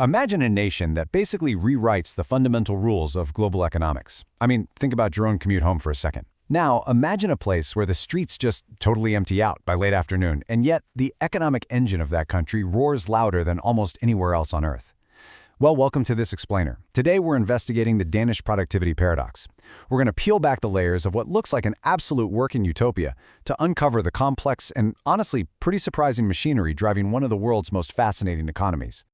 Imagine a nation that basically rewrites the fundamental rules of global economics. I mean, think about your own commute home for a second. Now, imagine a place where the streets just totally empty out by late afternoon, and yet the economic engine of that country roars louder than almost anywhere else on Earth. Well, welcome to This Explainer. Today we're investigating the Danish Productivity Paradox. We're going to peel back the layers of what looks like an absolute working utopia to uncover the complex and honestly pretty surprising machinery driving one of the world's most fascinating economies.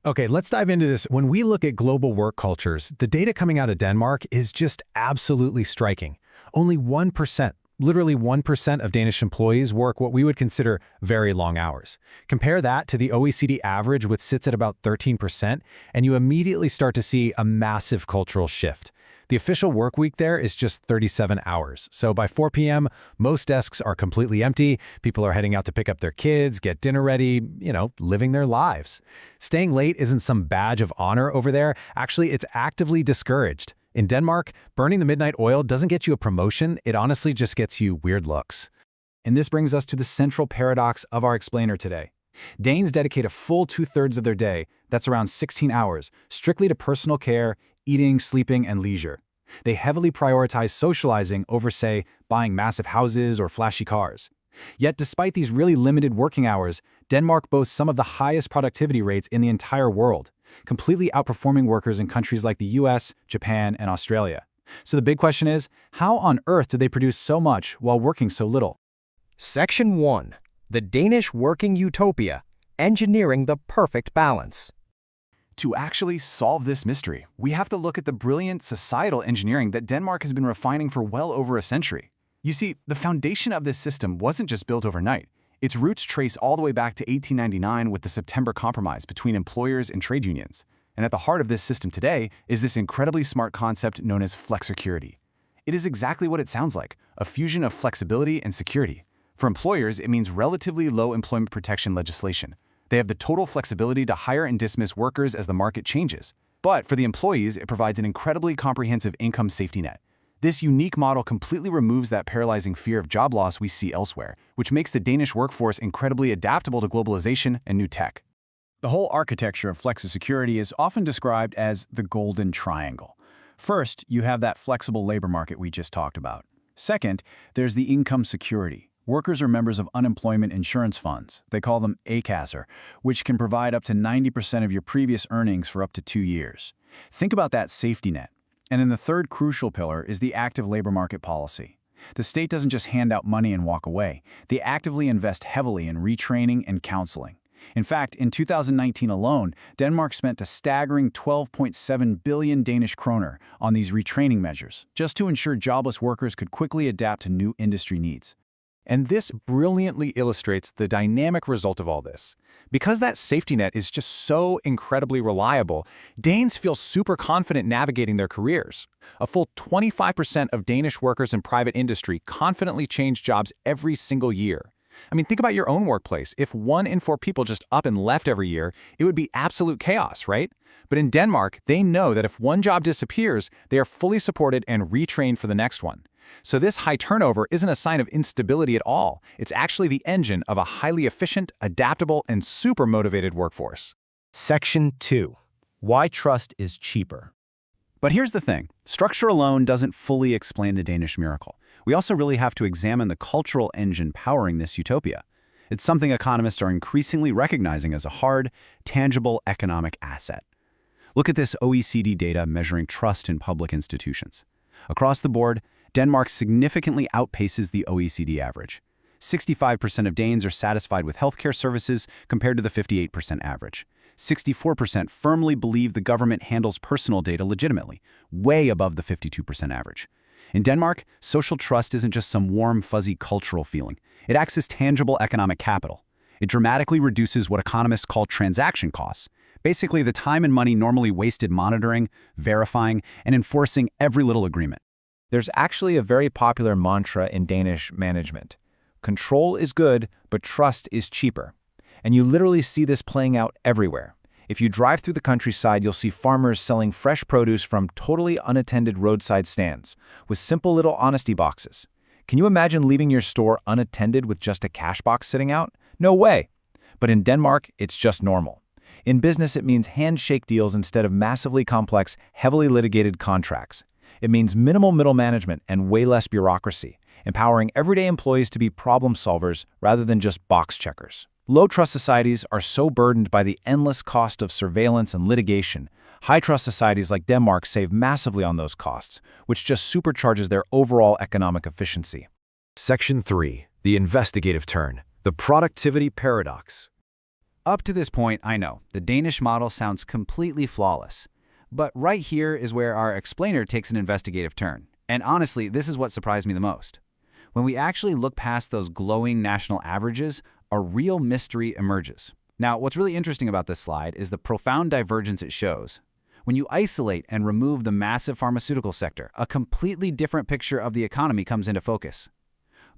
Okay, let's dive into this. When we look at global work cultures, the data coming out of Denmark is just absolutely striking. Only 1%, literally 1% of Danish employees work what we would consider very long hours. Compare that to the OECD average, which sits at about 13%, and you immediately start to see a massive cultural shift. The official work week there is just 37 hours. So by 4 p.m., most desks are completely empty. People are heading out to pick up their kids, get dinner ready, living their lives. Staying late isn't some badge of honor over there. Actually, it's actively discouraged. In Denmark, burning the midnight oil doesn't get you a promotion. It honestly just gets you weird looks. And this brings us to the central paradox of our explainer today. Danes dedicate a full 2/3 of their day, that's around 16 hours, strictly to personal care, eating, sleeping, and leisure. They heavily prioritize socializing over, say, buying massive houses or flashy cars. Yet despite these really limited working hours, Denmark boasts some of the highest productivity rates in the entire world, completely outperforming workers in countries like the US, Japan, and Australia. So the big question is, how on earth do they produce so much while working so little? Section 1. The Danish Working Utopia, Engineering the Perfect Balance. To actually solve this mystery, we have to look at the brilliant societal engineering that Denmark has been refining for well over a century. You see, the foundation of this system wasn't just built overnight. Its roots trace all the way back to 1899 with the September Compromise between employers and trade unions. And at the heart of this system today is this incredibly smart concept known as flexicurity. It is exactly what it sounds like, a fusion of flexibility and security. For employers, it means relatively low employment protection legislation. They have the total flexibility to hire and dismiss workers as the market changes. But for the employees, it provides an incredibly comprehensive income safety net. This unique model completely removes that paralyzing fear of job loss we see elsewhere, which makes the Danish workforce incredibly adaptable to globalization and new tech. The whole architecture of flexicurity is often described as the golden triangle. First, you have that flexible labor market we just talked about. Second, there's the income security. Workers are members of unemployment insurance funds. They call them A-Kasser, which can provide up to 90% of your previous earnings for up to 2 years. Think about that safety net. And then the third crucial pillar is the active labor market policy. The state doesn't just hand out money and walk away. They actively invest heavily in retraining and counseling. In fact, in 2019 alone, Denmark spent a staggering 12.7 billion Danish kroner on these retraining measures, just to ensure jobless workers could quickly adapt to new industry needs. And this brilliantly illustrates the dynamic result of all this. Because that safety net is just so incredibly reliable, Danes feel super confident navigating their careers. A full 25% of Danish workers in private industry confidently change jobs every single year. I mean, think about your own workplace. If 1 in 4 people just up and left every year, it would be absolute chaos, right? But in Denmark, they know that if one job disappears, they are fully supported and retrained for the next one. So this high turnover isn't a sign of instability at all. It's actually the engine of a highly efficient, adaptable, and super motivated workforce. Section 2. Why trust is cheaper. But here's the thing. Structure alone doesn't fully explain the Danish miracle. We also really have to examine the cultural engine powering this utopia. It's something economists are increasingly recognizing as a hard, tangible economic asset. Look at this OECD data measuring trust in public institutions. Across the board, Denmark significantly outpaces the OECD average. 65% of Danes are satisfied with healthcare services compared to the 58% average. 64% firmly believe the government handles personal data legitimately, way above the 52% average. In Denmark, social trust isn't just some warm, fuzzy cultural feeling. It acts as tangible economic capital. It dramatically reduces what economists call transaction costs, basically the time and money normally wasted monitoring, verifying, and enforcing every little agreement. There's actually a very popular mantra in Danish management. Control is good, but trust is cheaper. And you literally see this playing out everywhere. If you drive through the countryside, you'll see farmers selling fresh produce from totally unattended roadside stands, with simple little honesty boxes. Can you imagine leaving your store unattended with just a cash box sitting out? No way! But in Denmark, it's just normal. In business, it means handshake deals instead of massively complex, heavily litigated contracts. It means minimal middle management and way less bureaucracy, empowering everyday employees to be problem solvers rather than just box checkers. Low-trust societies are so burdened by the endless cost of surveillance and litigation. High-trust societies like Denmark save massively on those costs, which just supercharges their overall economic efficiency. Section 3. The investigative turn. The productivity paradox. Up to this point, I know, the Danish model sounds completely flawless. But right here is where our explainer takes an investigative turn. And honestly, this is what surprised me the most. When we actually look past those glowing national averages, a real mystery emerges. Now, what's really interesting about this slide is the profound divergence it shows. When you isolate and remove the massive pharmaceutical sector, a completely different picture of the economy comes into focus.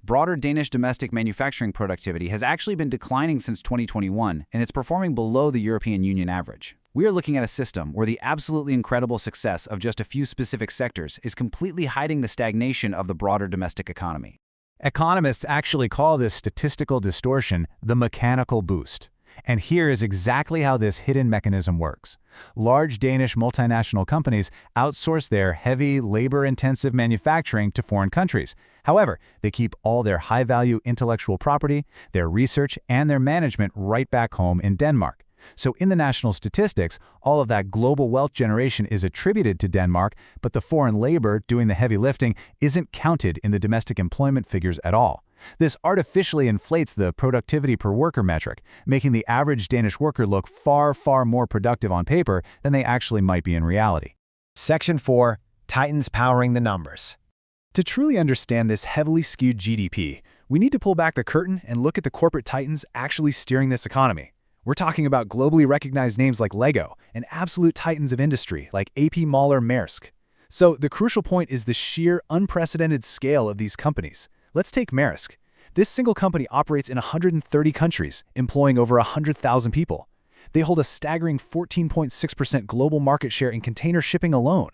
Broader Danish domestic manufacturing productivity has actually been declining since 2021, and it's performing below the European Union average. We are looking at a system where the absolutely incredible success of just a few specific sectors is completely hiding the stagnation of the broader domestic economy. Economists actually call this statistical distortion the mechanical boost. And here is exactly how this hidden mechanism works. Large Danish multinational companies outsource their heavy, labor-intensive manufacturing to foreign countries. However, they keep all their high-value intellectual property, their research, and their management right back home in Denmark. So in the national statistics, all of that global wealth generation is attributed to Denmark, but the foreign labor doing the heavy lifting isn't counted in the domestic employment figures at all. This artificially inflates the productivity per worker metric, making the average Danish worker look far, far more productive on paper than they actually might be in reality. Section 4. Titans powering the numbers. To truly understand this heavily skewed GDP, we need to pull back the curtain and look at the corporate titans actually steering this economy. We're talking about globally recognized names like Lego and absolute titans of industry like AP Møller Maersk. So the crucial point is the sheer unprecedented scale of these companies. Let's take Maersk. This single company operates in 130 countries, employing over 100,000 people. They hold a staggering 14.6% global market share in container shipping alone.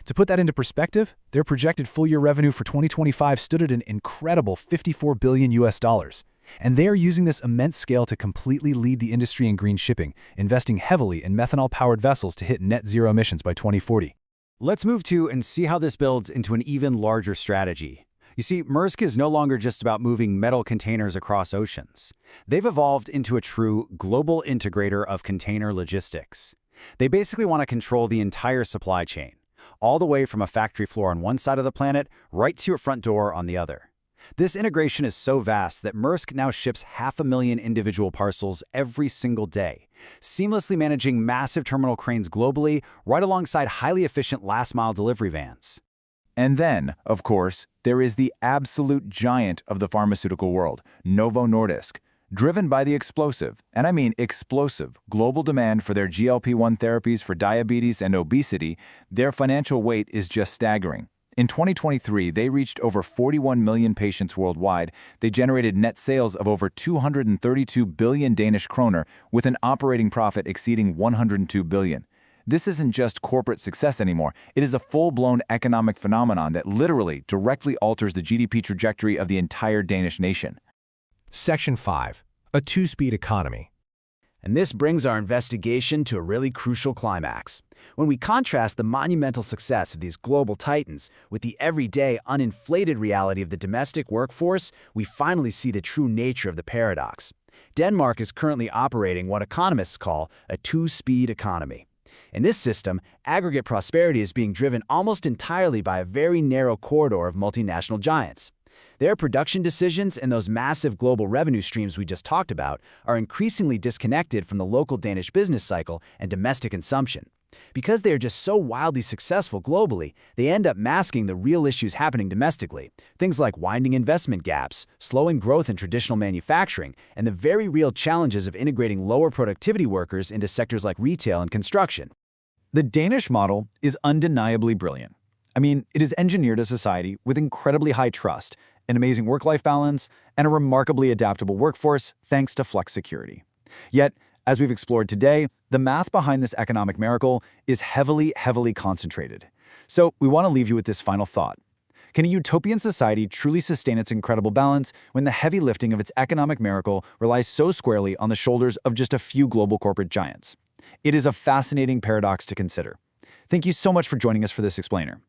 To put that into perspective, their projected full-year revenue for 2025 stood at an incredible $54 billion. And they are using this immense scale to completely lead the industry in green shipping, investing heavily in methanol-powered vessels to hit net zero emissions by 2040. Let's move to and see how this builds into an even larger strategy. You see, Maersk is no longer just about moving metal containers across oceans. They've evolved into a true global integrator of container logistics. They basically want to control the entire supply chain, all the way from a factory floor on one side of the planet right to your front door on the other. This integration is so vast that Maersk now ships 500,000 individual parcels every single day, seamlessly managing massive terminal cranes globally right alongside highly efficient last-mile delivery vans. And then, of course, there is the absolute giant of the pharmaceutical world, Novo Nordisk. Driven by the explosive, and I mean explosive, global demand for their GLP-1 therapies for diabetes and obesity, their financial weight is just staggering. In 2023, they reached over 41 million patients worldwide. They generated net sales of over 232 billion Danish kroner, with an operating profit exceeding 102 billion. This isn't just corporate success anymore. It is a full-blown economic phenomenon that literally directly alters the GDP trajectory of the entire Danish nation. Section 5. A two-speed economy. And this brings our investigation to a really crucial climax. When we contrast the monumental success of these global titans with the everyday, uninflated reality of the domestic workforce, we finally see the true nature of the paradox. Denmark is currently operating what economists call a two-speed economy. In this system, aggregate prosperity is being driven almost entirely by a very narrow corridor of multinational giants. Their production decisions and those massive global revenue streams we just talked about are increasingly disconnected from the local Danish business cycle and domestic consumption. Because they are just so wildly successful globally, they end up masking the real issues happening domestically, things like winding investment gaps, slowing growth in traditional manufacturing, and the very real challenges of integrating lower productivity workers into sectors like retail and construction. The Danish model is undeniably brilliant. I mean, it is engineered a society with incredibly high trust, an amazing work-life balance, and a remarkably adaptable workforce thanks to flex security. Yet, as we've explored today, the math behind this economic miracle is heavily concentrated. So we want to leave you with this final thought. Can a utopian society truly sustain its incredible balance when the heavy lifting of its economic miracle relies so squarely on the shoulders of just a few global corporate giants? It is a fascinating paradox to consider. Thank you so much for joining us for this explainer.